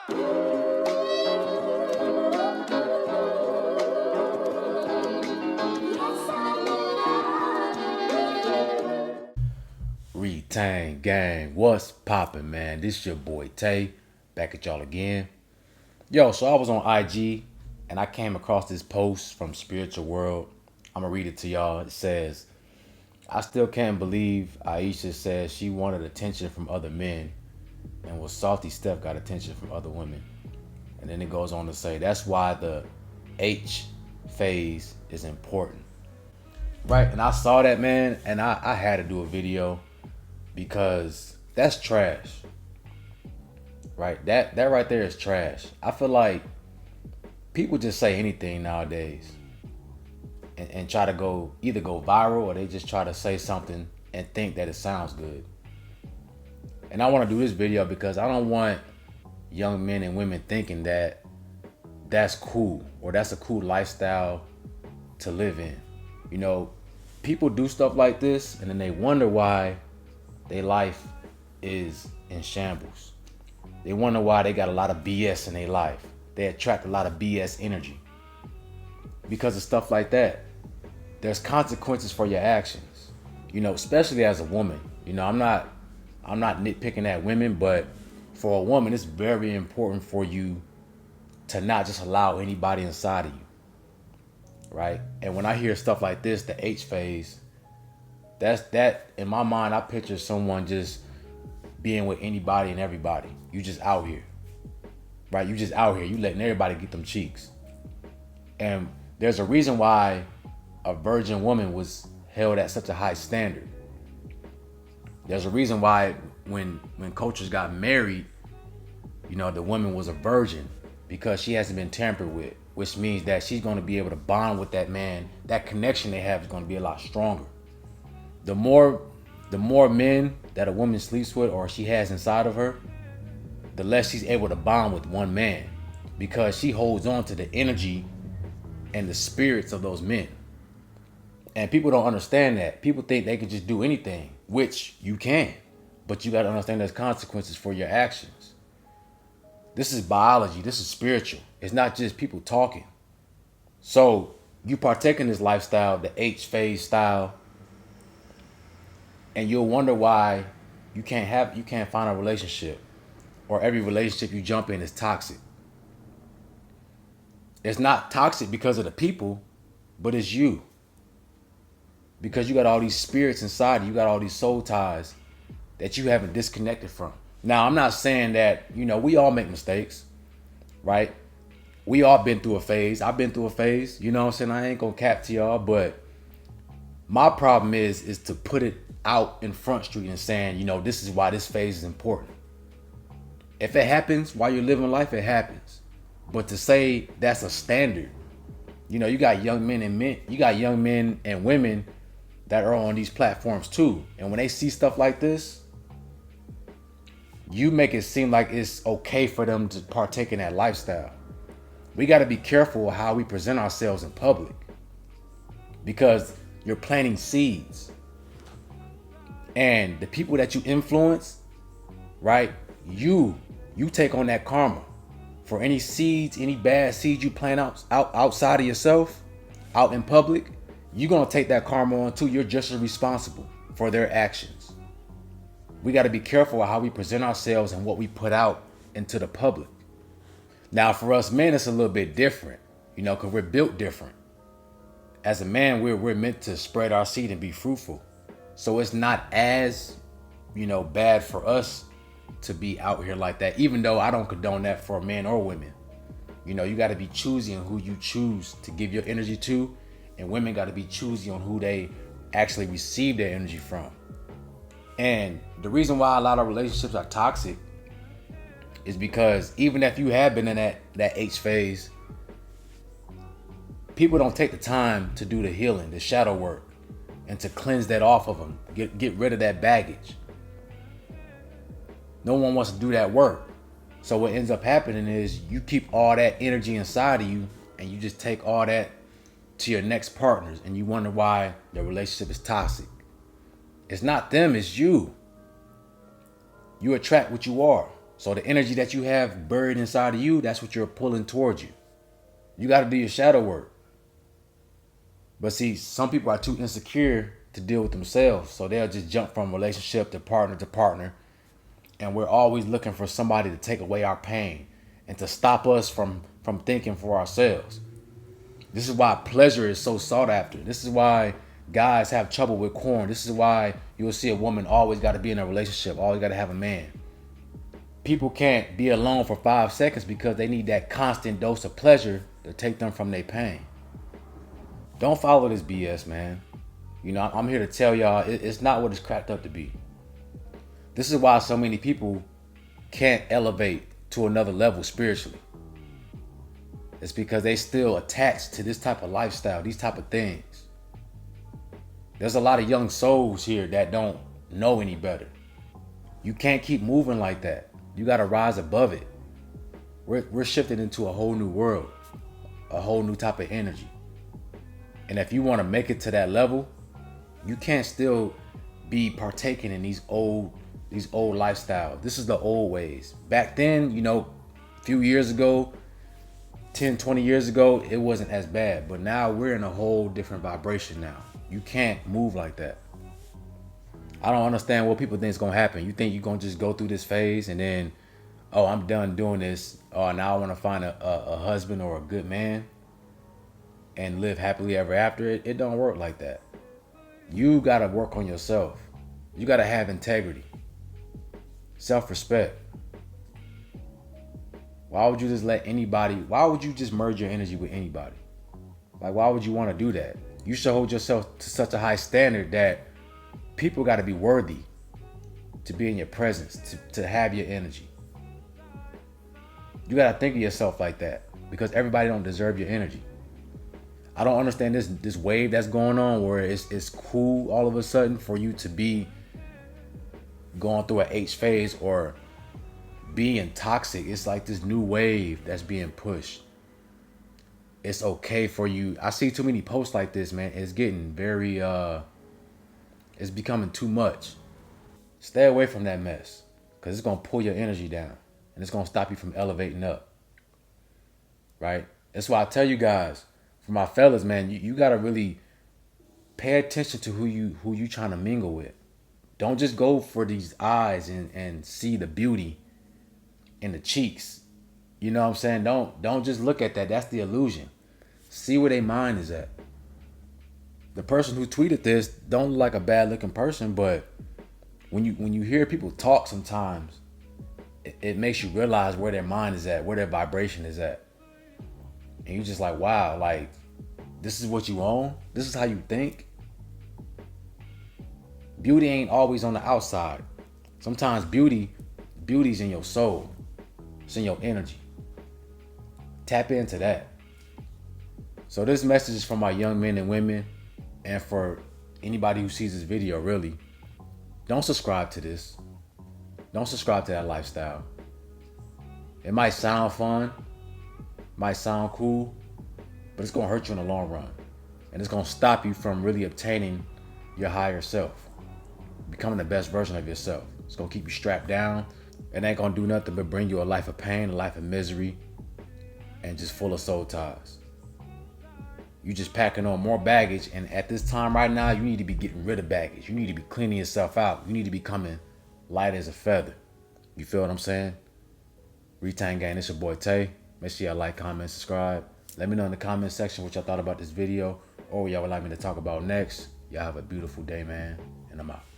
Retain gang, what's poppin', man? This your boy Tay, back at y'all again. Yo, so I was on IG and I came across this post from Spiritual World. I'm gonna read it to y'all. It says, I still can't believe Aisha says she wanted attention from other men and was salty Steph got attention from other women. And then it goes on to say, that's why the H phase is important. Right? And I saw that, man, and I had to do a video because that's trash. Right? That right there is trash. I feel like people just say anything nowadays and try to either go viral or they just try to say something and think that it sounds good. And I want to do this video because I don't want young men and women thinking that that's cool or that's a cool lifestyle to live in. You know, people do stuff like this and then they wonder why their life is in shambles. They wonder why they got a lot of BS in their life. They attract a lot of BS energy because of stuff like that. There's consequences for your actions, you know, especially as a woman. You know, I'm not nitpicking at women, but for a woman, it's very important for you to not just allow anybody inside of you, right? And when I hear stuff like this, the H phase, that in my mind, I picture someone just being with anybody and everybody. You just out here, right? You just out here. You letting everybody get them cheeks. And there's a reason why a virgin woman was held at such a high standard. There's a reason why when cultures got married, you know, the woman was a virgin because she hasn't been tampered with, which means that she's going to be able to bond with that man. That connection they have is going to be a lot stronger. The more men that a woman sleeps with or she has inside of her, the less she's able to bond with one man because she holds on to the energy and the spirits of those men. And people don't understand that. People think they can just do anything, which you can, but you got to understand there's consequences for your actions. This is biology. This is spiritual. It's not just people talking. So you partake in this lifestyle, the H phase style, and you'll wonder why you can't find a relationship, or every relationship you jump in is toxic. It's not toxic because of the people, but it's you. Because you got all these spirits inside you, got all these soul ties that you haven't disconnected from. Now, I'm not saying that, you know, we all make mistakes, right? We all been through a phase. I've been through a phase, you know what I'm saying? I ain't gonna cap to y'all, but my problem is to put it out in Front Street and saying, you know, this is why this phase is important. If it happens while you're living life, it happens. But to say that's a standard, you know, you got young men and women that are on these platforms too. And when they see stuff like this, you make it seem like it's okay for them to partake in that lifestyle. We got to be careful how we present ourselves in public because you're planting seeds. And the people that you influence, right? You take on that karma for any seeds, any bad seeds you plant outside of yourself, out in public. You're going to take that karma on too. You're just as responsible for their actions. We got to be careful how we present ourselves and what we put out into the public. Now, for us men, it's a little bit different, you know, because we're built different. As a man, we're meant to spread our seed and be fruitful. So it's not as, you know, bad for us to be out here like that, even though I don't condone that for men or women. You know, you got to be choosy on who you choose to give your energy to, and women got to be choosy on who they actually receive their energy from. And the reason why a lot of relationships are toxic is because even if you have been in that H phase, people don't take the time to do the healing, the shadow work, and to cleanse that off of them, get rid of that baggage. No one wants to do that work. So what ends up happening is you keep all that energy inside of you and you just take all that to your next partners and you wonder why the relationship is toxic. It's not them, it's you. You attract what you are. So the energy that you have buried inside of you, that's what you're pulling towards you. You got to do your shadow work. But see, some people are too insecure to deal with themselves. So they'll just jump from relationship to partner. And we're always looking for somebody to take away our pain and to stop us from thinking for ourselves. This is why pleasure is so sought after. This is why guys have trouble with corn. This is why you'll see a woman always got to be in a relationship, always got to have a man. People can't be alone for 5 seconds because they need that constant dose of pleasure to take them from their pain. Don't follow this BS, man. You know, I'm here to tell y'all it's not what it's cracked up to be. This is why so many people can't elevate to another level spiritually. It's because they still attached to this type of lifestyle, these type of things. There's a lot of young souls here that don't know any better. You can't keep moving like that. You got to rise above it. We're shifting into a whole new world, a whole new type of energy. And if you want to make it to that level, you can't still be partaking in these old lifestyles. This is the old ways. Back then, you know, a few years ago, 10, 20 years ago, it wasn't as bad. But now we're in a whole different vibration now. You can't move like that. I don't understand what people think is going to happen. You think you're going to just go through this phase and then, oh, I'm done doing this. Oh, now I want to find a husband or a good man and live happily ever after. It don't work like that. You got to work on yourself. You got to have integrity, self-respect. Why would you just why would you just merge your energy with anybody? Like, why would you want to do that? You should hold yourself to such a high standard that people got to be worthy to be in your presence, to have your energy. You got to think of yourself like that because everybody don't deserve your energy. I don't understand this wave that's going on where it's cool all of a sudden for you to be going through an H phase or being toxic. It's like this new wave that's being pushed. It's okay for you. I see too many posts like this, man. It's getting very it's becoming too much. Stay away from that mess because it's going to pull your energy down and it's going to stop you from elevating up. Right? That's why I tell you guys, for my fellas, man, you got to really pay attention to who you trying to mingle with. Don't just go for these eyes and see the beauty in the cheeks. You know what I'm saying? Don't just look at that. That's the illusion. See where their mind is at. The person who tweeted this don't look like a bad looking person, but when you hear people talk sometimes, it makes you realize where their mind is at, where their vibration is at. And you're just like, wow, like, this is what you own? This is how you think? Beauty ain't always on the outside. Sometimes beauty's in your soul. It's in your energy. Tap into that. So this message is for my young men and women and for anybody who sees this video, really. Don't subscribe to this. Don't subscribe to that lifestyle. It might sound fun, might sound cool, but it's going to hurt you in the long run. And it's going to stop you from really obtaining your higher self, becoming the best version of yourself. It's going to keep you strapped down. It ain't going to do nothing but bring you a life of pain, a life of misery, and just full of soul ties. You just packing on more baggage, and at this time right now, you need to be getting rid of baggage. You need to be cleaning yourself out. You need to be coming light as a feather. You feel what I'm saying? Retain Gang, it's your boy Tay. Make sure y'all like, comment, subscribe. Let me know in the comment section what y'all thought about this video or what y'all would like me to talk about next. Y'all have a beautiful day, man, and I'm out.